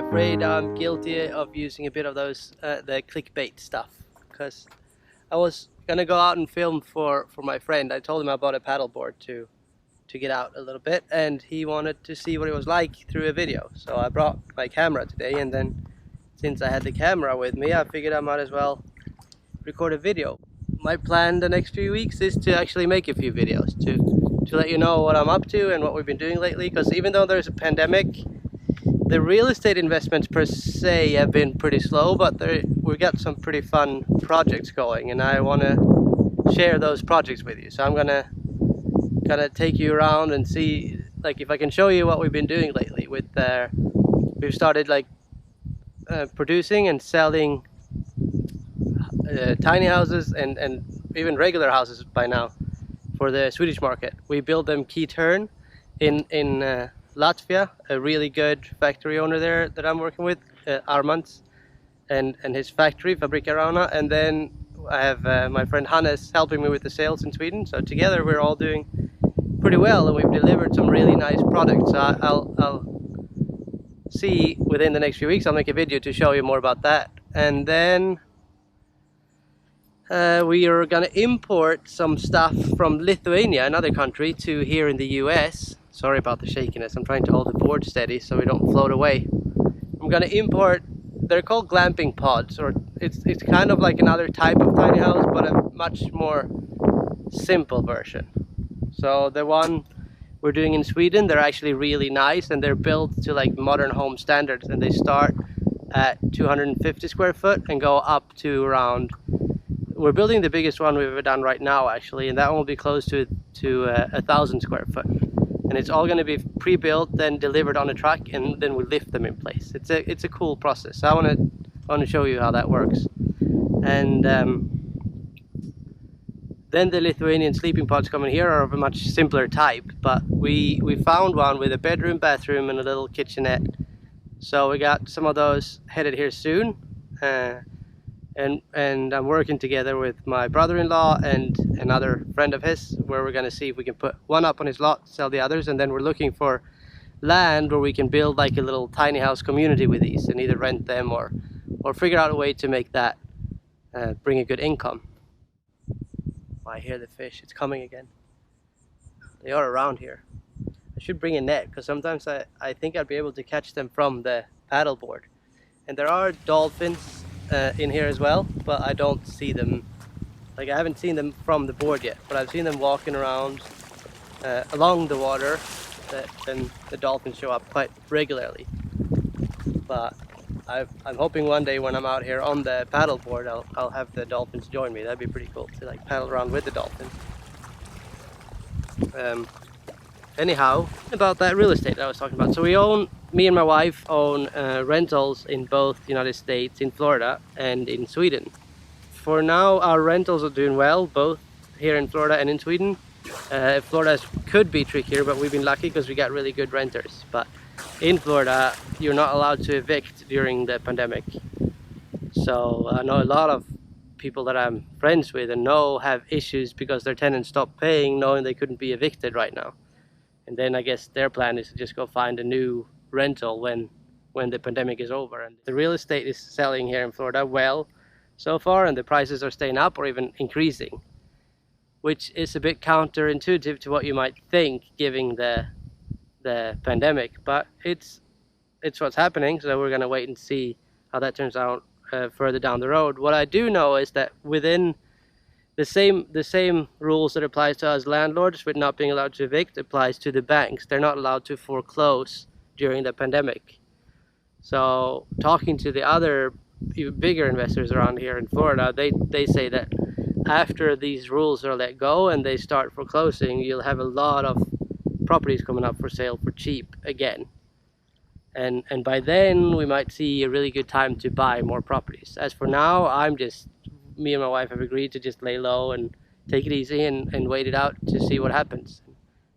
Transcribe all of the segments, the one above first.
afraid I'm guilty of using a bit of those the clickbait stuff, because I was gonna go out and film for my friend. I told him I bought a paddleboard to get out a little bit, and he wanted to see what it was like through a video. So I brought my camera today, and then since I had the camera with me, I figured I might as well record a video. My plan the next few weeks is to actually make a few videos to let you know what I'm up to and what we've been doing lately, because even though there's a pandemic, the real estate investments per se have been pretty slow, but we've got some pretty fun projects going, and I want to share those projects with you. So I'm gonna take you around and see, like, if I can show you what we've been doing lately. We've started producing and selling tiny houses and even regular houses by now for the Swedish market. We build them key turn in Latvia, a really good factory owner there that I'm working with, Armand, and his factory, Fabrika Rauna. And then I have my friend Hannes helping me with the sales in Sweden. So together we're all doing pretty well, and we've delivered some really nice products. So I'll see within the next few weeks, I'll make a video to show you more about that. And then we are gonna import some stuff from Lithuania, another country, to here in the US. Sorry about the shakiness, I'm trying to hold the board steady so we don't float away. I'm gonna import, they're called glamping pods, or it's kind of like another type of tiny house, but a much more simple version. So the one we're doing in Sweden, they're actually really nice, and they're built to like modern home standards, and they start at 250 square foot and go up to around, we're building the biggest one we've ever done right now actually, and that one will be close to 1,000 square foot. And it's all going to be pre-built, then delivered on a truck, and then we lift them in place. It's a cool process. So I want to show you how that works. And then the Lithuanian sleeping pods coming here are of a much simpler type, but we found one with a bedroom, bathroom, and a little kitchenette. So we got some of those headed here soon. And I'm working together with my brother-in-law and another friend of his, where we're going to see if we can put one up on his lot, sell the others, and then we're looking for land where we can build like a little tiny house community with these, and either rent them or figure out a way to make that bring a good income. I hear the fish, it's coming again. They are around here. I should bring a net, because sometimes I think I'd be able to catch them from the paddleboard. And there are dolphins in here as well, but I don't see them, like I haven't seen them from the board yet, but I've seen them walking around along the water, and the dolphins show up quite regularly. But I'm hoping one day when I'm out here on the paddleboard, I'll have the dolphins join me. That'd be pretty cool to like paddle around with the dolphins. Anyhow, about that real estate that I was talking about. So me and my wife own rentals in both the United States, in Florida, and in Sweden. For now, our rentals are doing well, both here in Florida and in Sweden. Florida could be trickier, but we've been lucky because we got really good renters. But in Florida, you're not allowed to evict during the pandemic. So I know a lot of people that I'm friends with and know have issues because their tenants stopped paying, knowing they couldn't be evicted right now. And then I guess their plan is to just go find a new rental when the pandemic is over. And the real estate is selling here in Florida well so far, and the prices are staying up or even increasing, which is a bit counterintuitive to what you might think given the pandemic, but it's what's happening. So we're gonna wait and see how that turns out further down the road. What I do know is that within the same rules that applies to us landlords with not being allowed to evict applies to the banks. They're not allowed to foreclose during the pandemic. So talking to the other bigger investors around here in Florida, they say that after these rules are let go and they start foreclosing, you'll have a lot of properties coming up for sale for cheap again. And by then we might see a really good time to buy more properties. As for now, me and my wife have agreed to just lay low and take it easy and wait it out to see what happens.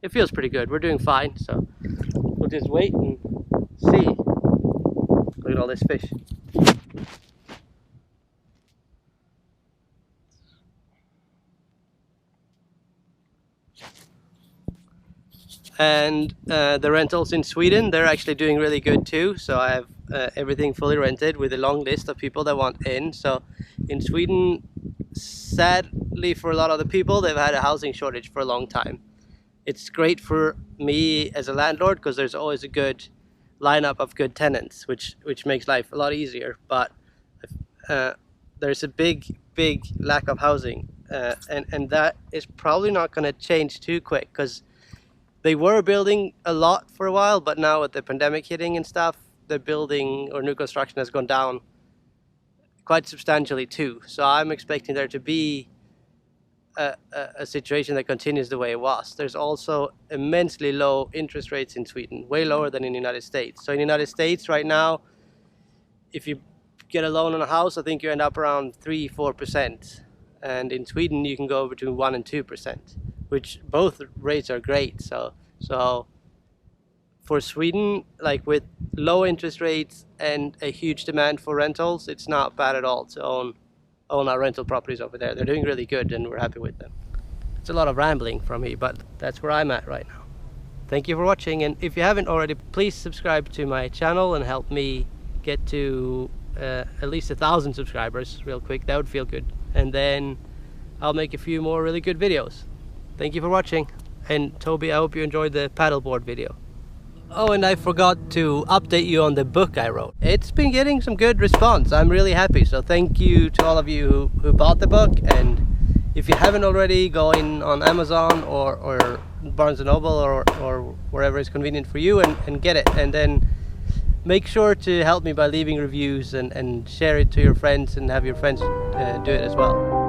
It feels pretty good. We're doing fine, so we'll just wait and see. Look at all this fish. And the rentals in Sweden, they're actually doing really good too. So I have everything fully rented with a long list of people that want in. So in Sweden, sadly for a lot of the people, they've had a housing shortage for a long time. It's great for me as a landlord because there's always a good lineup of good tenants, which makes life a lot easier. But there's a big lack of housing, and that is probably not going to change too quick, because they were building a lot for a while, but now with the pandemic hitting and stuff, the building or new construction has gone down quite substantially too. So I'm expecting there to be a situation that continues the way it was. There's also immensely low interest rates in Sweden, way lower than in the United States. So in the United States right now, if you get a loan on a house, I think you end up around 3-4%. And in Sweden, you can go between 1 and 2%, which both rates are great. So for Sweden, like with low interest rates and a huge demand for rentals, it's not bad at all to own our rental properties over there. They're doing really good and we're happy with them. It's a lot of rambling from me, but that's where I'm at right now. Thank you for watching, and if you haven't already, please subscribe to my channel and help me get to at least 1,000 subscribers real quick. That would feel good, and then I'll make a few more really good videos. Thank you for watching, and Toby, I hope you enjoyed the paddleboard video. Oh, and I forgot to update you on the book I wrote. It's been getting some good response. I'm really happy, so thank you to all of you who bought the book. And if you haven't already, go in on Amazon or Barnes & Noble or wherever is convenient for you and get it. And then make sure to help me by leaving reviews and share it to your friends and have your friends do it as well.